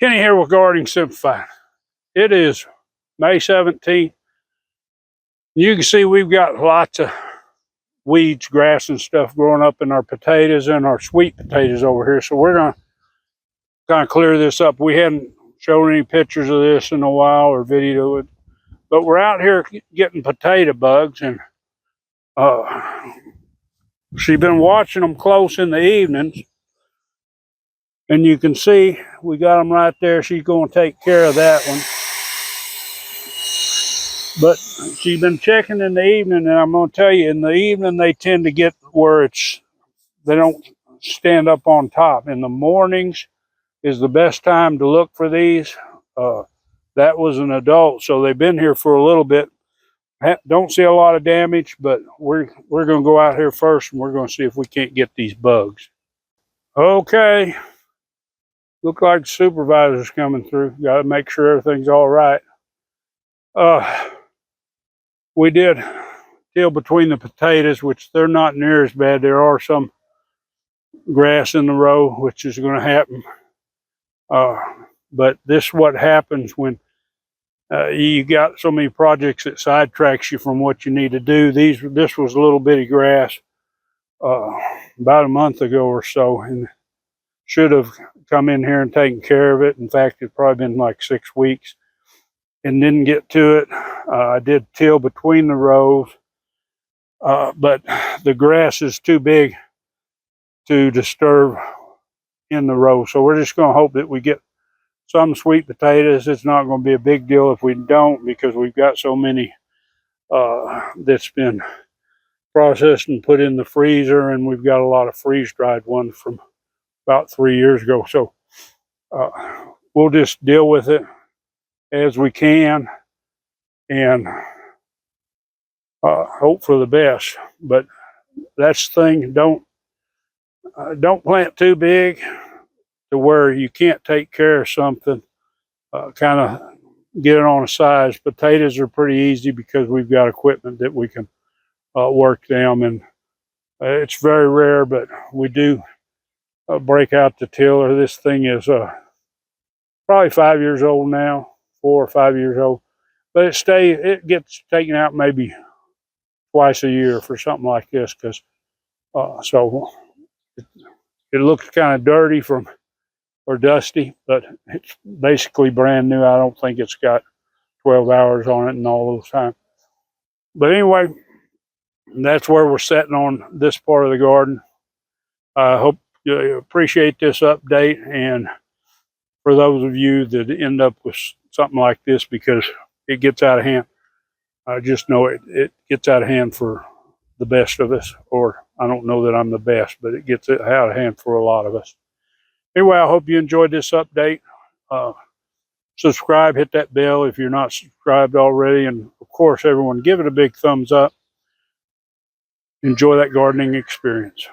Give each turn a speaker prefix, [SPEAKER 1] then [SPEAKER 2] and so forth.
[SPEAKER 1] Kenny here with Gardening Simplified. It is May 17th. You can see we've got lots of weeds, grass, and stuff growing up in our potatoes and our sweet potatoes over here. So we're going to kind of clear this up. We hadn't shown any pictures of this in a while or video it, but we're out here getting potato bugs, and she's been watching them close in the evenings. And you can see we got them right there. She's going to take care of that one. But she's been checking in the evening, and I'm going to tell you, in the evening they tend to get where they don't stand up on top. In the mornings is the best time to look for these. That was an adult, so they've been here for a little bit. Don't see a lot of damage, but we're going to go out here first, and we're going to see if we can't get these bugs. Okay. Look like the supervisor's coming through. Got to make sure everything's all right. We did till between the potatoes, which they're not near as bad. There are some grass in the row, which is going to happen. But this is what happens when you got so many projects that sidetracks you from what you need to do. This was a little bitty grass about a month ago or so, and should have come in here and taken care of it. In fact, it's probably been like 6 weeks and didn't get to it. I did till between the rows, but the grass is too big to disturb in the row. So we're just going to hope that we get some sweet potatoes. It's not going to be a big deal if we don't, because we've got so many that's been processed and put in the freezer, and we've got a lot of freeze-dried ones from about 3 years ago. So we'll just deal with it as we can and hope for the best. But that's the thing. Don't plant too big to where you can't take care of something. Kind of get it on a size. Potatoes are pretty easy because we've got equipment that we can work them, and it's very rare, but we do break out the tiller. This thing is probably 5 years old now, 4 or 5 years old, but it gets taken out maybe twice a year for something like this, because so it looks kind of dirty or dusty, but it's basically brand new. I don't think it's got 12 hours on it and all those times. But anyway, that's where we're sitting on this part of the garden. I hope you appreciate this update, and for those of you that end up with something like this, because it gets out of hand, I just know it gets out of hand for the best of us, or I don't know that I'm the best, but it gets out of hand for a lot of us. Anyway, I hope you enjoyed this update. Subscribe, hit that bell if you're not subscribed already, and of course, everyone, give it a big thumbs up. Enjoy that gardening experience.